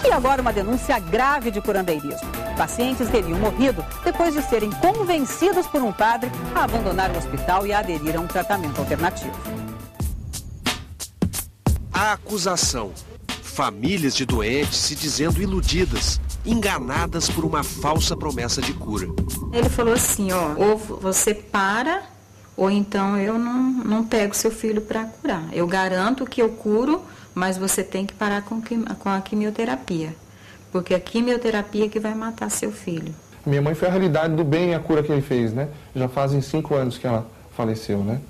E agora uma denúncia grave de curandeirismo. Pacientes teriam morrido depois de serem convencidos por um padre a abandonar o hospital e a aderir a um tratamento alternativo. A acusação. Famílias de doentes se dizendo iludidas, enganadas por uma falsa promessa de cura. Ele falou assim, ó, ou você para, ou então eu não pego seu filho para curar. Eu garanto que eu curo, mas você tem que parar com a quimioterapia. Porque a quimioterapia é que vai matar seu filho. Minha mãe foi a realidade do bem e a cura que ele fez, né? Já fazem 5 anos que ela faleceu, né?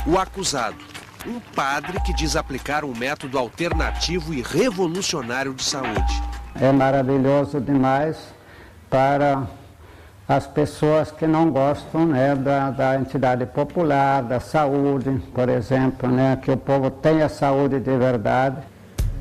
O acusado. Um padre que diz aplicar um método alternativo e revolucionário de saúde. É maravilhoso demais para as pessoas que não gostam, né, da entidade popular, da saúde, por exemplo, né, que o povo tenha saúde de verdade.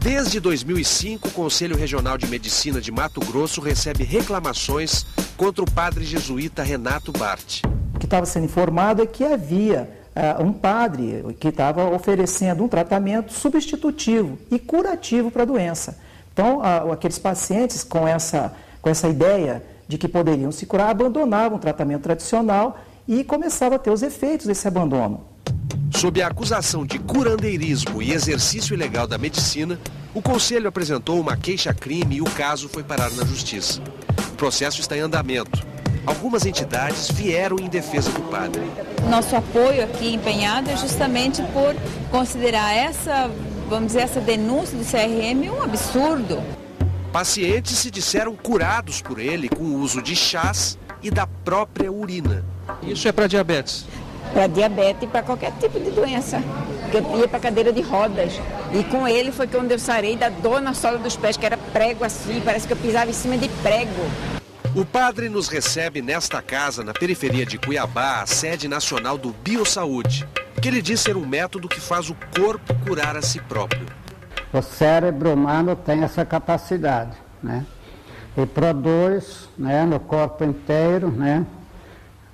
Desde 2005, o Conselho Regional de Medicina de Mato Grosso recebe reclamações contra o padre jesuíta Renato Bart. O que estava sendo informado é que havia um padre que estava oferecendo um tratamento substitutivo e curativo para a doença. Então, aqueles pacientes com essa ideia de que poderiam se curar, abandonavam o tratamento tradicional e começavam a ter os efeitos desse abandono. Sob a acusação de curandeirismo e exercício ilegal da medicina, o Conselho apresentou uma queixa-crime e o caso foi parar na Justiça. O processo está em andamento. Algumas entidades vieram em defesa do padre. Nosso apoio aqui empenhado é justamente por considerar essa denúncia do CRM um absurdo. Pacientes se disseram curados por ele com o uso de chás e da própria urina. Isso é para diabetes? Para diabetes e para qualquer tipo de doença. Eu ia para cadeira de rodas. E com ele foi quando eu sarei da dor na sola dos pés, que era prego assim, parece que eu pisava em cima de prego. O padre nos recebe nesta casa, na periferia de Cuiabá, a sede nacional do Biosaúde, que ele diz ser um método que faz o corpo curar a si próprio. O cérebro humano tem essa capacidade, né? E produz, né, no corpo inteiro, né,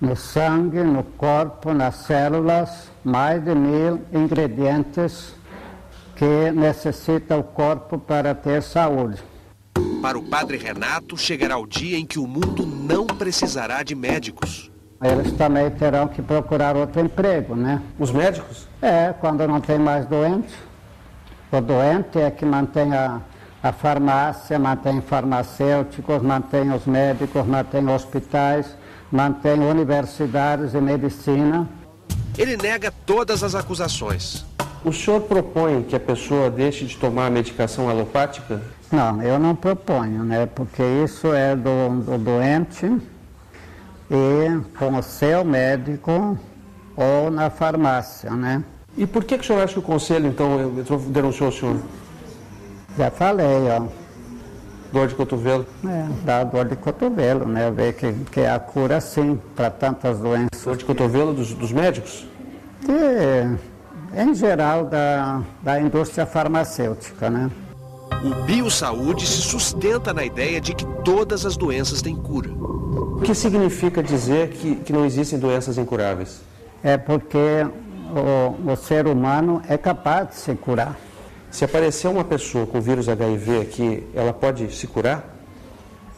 no sangue, no corpo, nas células, mais de 1000 ingredientes que necessita o corpo para ter saúde. Para o padre Renato, chegará o dia em que o mundo não precisará de médicos. Eles também terão que procurar outro emprego, né? Os médicos? Quando não tem mais doente. O doente é que mantém a farmácia, mantém farmacêuticos, mantém os médicos, mantém hospitais, mantém universidades de medicina. Ele nega todas as acusações. O senhor propõe que a pessoa deixe de tomar a medicação alopática? Não, eu não proponho, né? Porque isso é do doente e com o seu médico ou na farmácia, né? E por que o senhor acha que o Conselho, então, denunciou o senhor? Já falei, ó. Dor de cotovelo? Dá dor de cotovelo, né? Ver que é a cura, sim, para tantas doenças. Dor de cotovelo dos médicos? Em geral, da indústria farmacêutica, né? O Biosaúde se sustenta na ideia de que todas as doenças têm cura. O que significa dizer que não existem doenças incuráveis? É porque o ser humano é capaz de se curar. Se aparecer uma pessoa com vírus HIV aqui, ela pode se curar?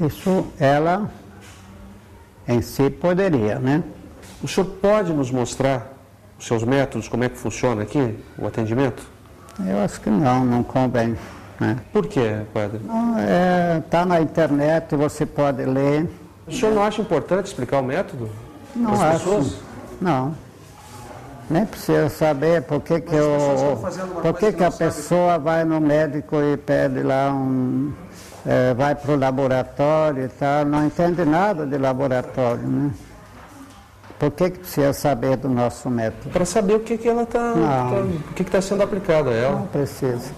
Isso ela em si poderia, né? O senhor pode nos mostrar os seus métodos, como é que funciona aqui, o atendimento? Eu acho que não convém, né? Por quê, padre? Está na internet, você pode ler. O senhor não acha importante explicar o método? Não para as acho. pessoas? Não. Nem precisa saber por que a pessoa vai no médico e pede lá vai para o laboratório e tal, não entende nada de laboratório, né? Por que precisa saber do nosso método? Para saber o que está sendo aplicado a ela. Não precisa.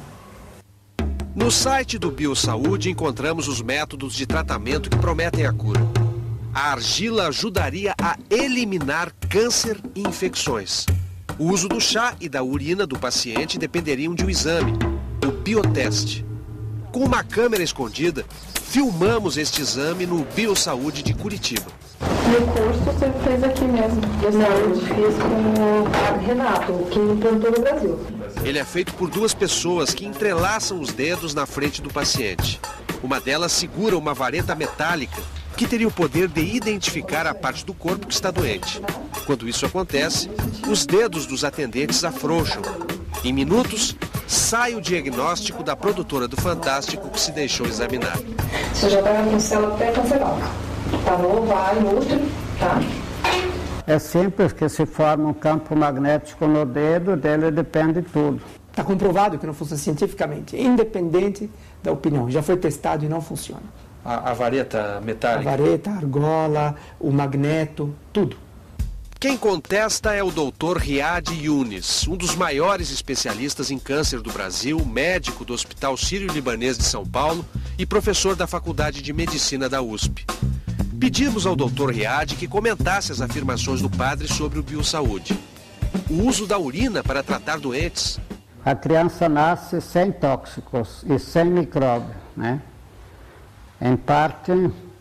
No site do Biosaúde encontramos os métodos de tratamento que prometem a cura. A argila ajudaria a eliminar câncer e infecções. O uso do chá e da urina do paciente dependeriam de um exame, o bioteste. Com uma câmera escondida, filmamos este exame no Biosaúde de Curitiba. E o curso você fez aqui mesmo? Eu fiz com o padre Renato, que implantou no Brasil. Ele é feito por 2 pessoas que entrelaçam os dedos na frente do paciente. Uma delas segura uma vareta metálica que teria o poder de identificar a parte do corpo que está doente. Quando isso acontece, os dedos dos atendentes afrouxam. Em minutos, sai o diagnóstico da produtora do Fantástico que se deixou examinar. Você já está com célula pré-cancerosa. Está no ovário, útero, tá? É simples que se forma um campo magnético no dedo, dele depende tudo. Está comprovado que não funciona cientificamente, independente da opinião. Já foi testado e não funciona. A vareta metálica? A vareta, a argola, o magneto, tudo. Quem contesta é o Dr. Riad Yunis, um dos maiores especialistas em câncer do Brasil, médico do Hospital Sírio-Libanês de São Paulo e professor da Faculdade de Medicina da USP. Pedimos ao Dr. Riad que comentasse as afirmações do padre sobre o Biosaúde. O uso da urina para tratar doentes. A criança nasce sem tóxicos e sem micróbio, né? Em parte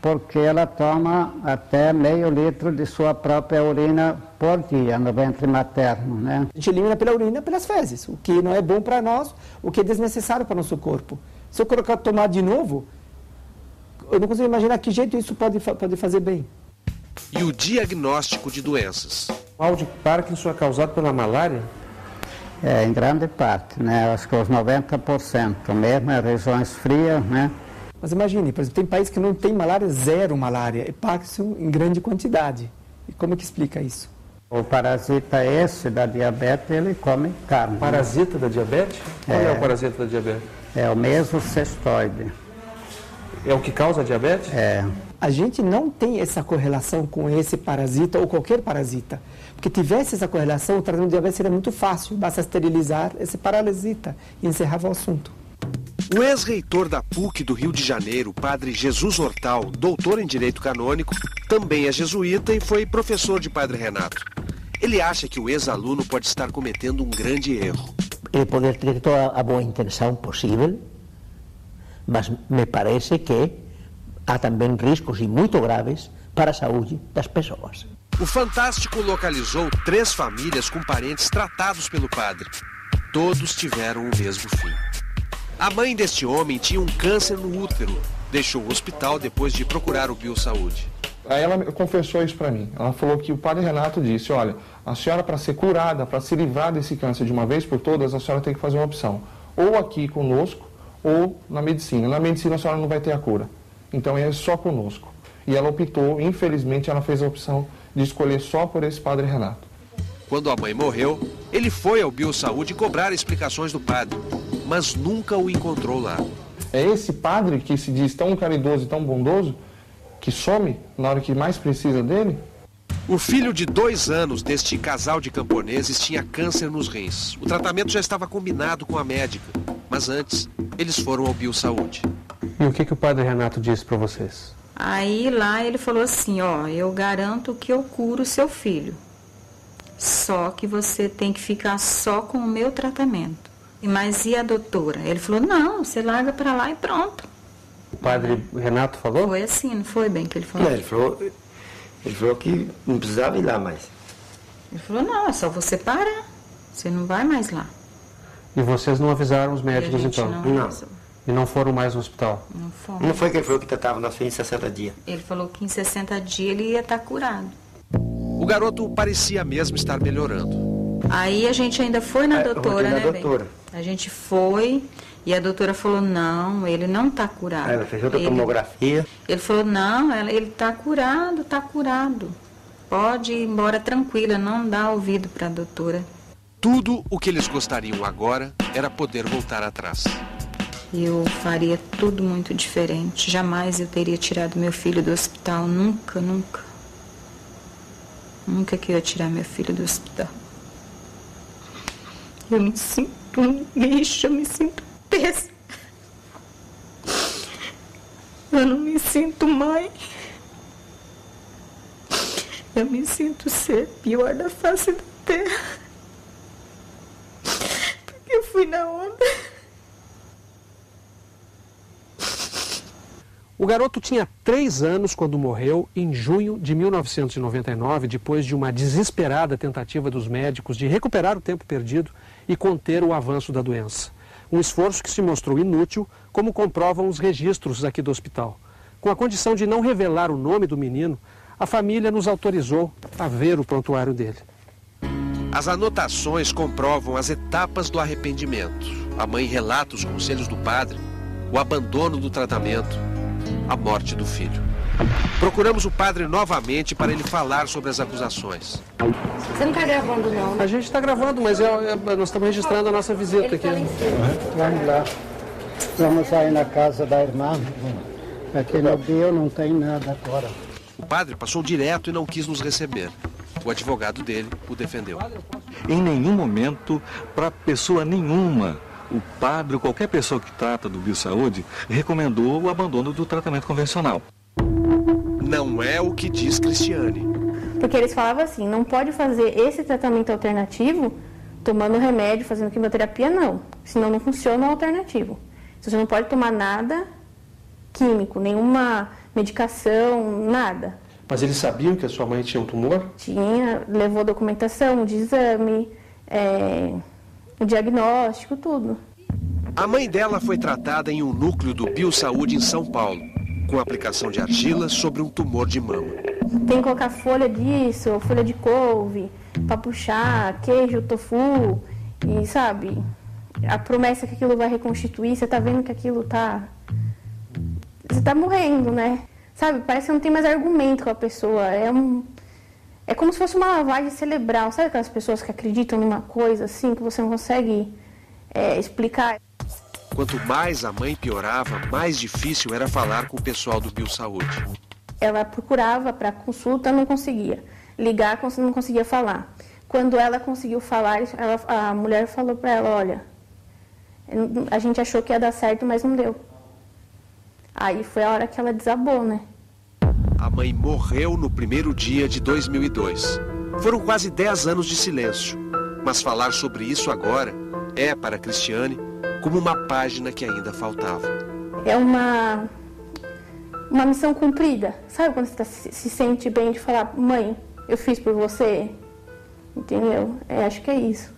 porque ela toma até meio litro de sua própria urina por dia no ventre materno, né? A gente elimina pela urina e pelas fezes, o que não é bom para nós, o que é desnecessário para o nosso corpo. Se eu colocar tomar de novo, eu não consigo imaginar que jeito isso pode fazer bem. E o diagnóstico de doenças. O mal de Parkinson é causado pela malária? É, em grande parte, né? Acho que os 90%, mesmo em regiões frias, né? Mas imagine, por exemplo, tem países que não tem malária, zero malária, e Parkinson em grande quantidade. E como que explica isso? O parasita esse da diabetes, ele come carne. Parasita da diabetes? Qual é o parasita da diabetes? É o mesocestoide. É o que causa a diabetes? É. A gente não tem essa correlação com esse parasita ou qualquer parasita. Porque tivesse essa correlação, o tratamento de diabetes seria muito fácil. Basta esterilizar esse parasita e encerrava o assunto. O ex-reitor da PUC do Rio de Janeiro, padre Jesus Hortal, doutor em Direito Canônico, também é jesuíta e foi professor de padre Renato. Ele acha que o ex-aluno pode estar cometendo um grande erro. Ele pode ter toda a boa intenção possível, mas me parece que há também riscos e muito graves para a saúde das pessoas. O Fantástico localizou 3 famílias com parentes tratados pelo padre. Todos tiveram o mesmo fim. A mãe deste homem tinha um câncer no útero. Deixou o hospital depois de procurar o Biosaúde. Aí ela confessou isso para mim. Ela falou que o padre Renato disse, olha, a senhora para ser curada, para se livrar desse câncer de uma vez por todas, a senhora tem que fazer uma opção. Ou aqui conosco, ou na medicina. Na medicina a senhora não vai ter a cura. Então é só conosco. E ela optou, infelizmente, ela fez a opção de escolher só por esse padre Renato. Quando a mãe morreu, ele foi ao Biosaúde cobrar explicações do padre, mas nunca o encontrou lá. É esse padre que se diz tão caridoso e tão bondoso, que some na hora que mais precisa dele? O filho de 2 anos deste casal de camponeses tinha câncer nos rins. O tratamento já estava combinado com a médica, mas antes, eles foram ao Biosaúde. E o que o padre Renato disse para vocês? Aí lá ele falou assim, ó, eu garanto que eu curo seu filho. Só que você tem que ficar só com o meu tratamento. Mas e a doutora? Ele falou, não, você larga pra lá e pronto. O padre Renato falou? Foi assim, não foi bem que ele falou? Não, ele falou que não precisava ir lá mais. Ele falou, não, é só você parar. Você não vai mais lá. E vocês não avisaram os médicos então? Não. E não foram mais no hospital? Não fomos. Não foi que ele falou que tratava nós em 60 dias. Ele falou que em 60 dias ele ia estar curado. O garoto parecia mesmo estar melhorando. Aí a gente ainda foi na doutora, né, doutora. Bem? A gente foi e a doutora falou, não, ele não está curado. Ela fez outra tomografia. Ele falou, não, ele está curado, está curado. Pode ir embora tranquila, não dá ouvido para a doutora. Tudo o que eles gostariam agora era poder voltar atrás. Eu faria tudo muito diferente. Jamais eu teria tirado meu filho do hospital. Nunca, nunca. Nunca que eu ia tirar meu filho do hospital. Eu me sinto um lixo, eu me sinto péssima. Eu não me sinto mãe. Eu me sinto ser pior da face da terra. Porque eu fui na onda. O garoto tinha 3 anos quando morreu em junho de 1999, depois de uma desesperada tentativa dos médicos de recuperar o tempo perdido e conter o avanço da doença. Um esforço que se mostrou inútil, como comprovam os registros aqui do hospital. Com a condição de não revelar o nome do menino, a família nos autorizou a ver o prontuário dele. As anotações comprovam as etapas do arrependimento. A mãe relata os conselhos do padre, o abandono do tratamento, a morte do filho. Procuramos o padre novamente para ele falar sobre as acusações. Você não está gravando, não? A gente está gravando, mas nós estamos registrando a nossa visita aqui. Vamos lá. Vamos aí na casa da irmã. Aqui no Bio não tem nada agora. O padre passou direto e não quis nos receber. O advogado dele o defendeu. Em nenhum momento, para pessoa nenhuma, o padre ou qualquer pessoa que trata do Biosaúde recomendou o abandono do tratamento convencional. Não é o que diz Cristiane. Porque eles falavam assim, não pode fazer esse tratamento alternativo tomando remédio, fazendo quimioterapia, não. Senão não funciona o alternativo. Você não pode tomar nada químico, nenhuma medicação, nada. Mas eles sabiam que a sua mãe tinha um tumor? Tinha, levou documentação de exame, o diagnóstico, tudo. A mãe dela foi tratada em um núcleo do Biosaúde em São Paulo, com aplicação de argila sobre um tumor de mama. Tem que colocar folha disso, folha de couve, para puxar, queijo, tofu, e sabe, a promessa que aquilo vai reconstituir, você tá vendo que aquilo tá... Você tá morrendo, né? Sabe, parece que não tem mais argumento com a pessoa, é como se fosse uma lavagem cerebral, sabe aquelas pessoas que acreditam numa coisa assim, que você não consegue explicar? Quanto mais a mãe piorava, mais difícil era falar com o pessoal do Biosaúde. Ela procurava para consulta, não conseguia. Ligar, não conseguia falar. Quando ela conseguiu falar, a mulher falou para ela, olha, a gente achou que ia dar certo, mas não deu. Aí foi a hora que ela desabou, né? A mãe morreu no primeiro dia de 2002. Foram quase 10 anos de silêncio. Mas falar sobre isso agora é, para Cristiane, como uma página que ainda faltava. É uma missão cumprida. Sabe quando você se sente bem de falar, mãe, eu fiz por você? Entendeu? Acho que é isso.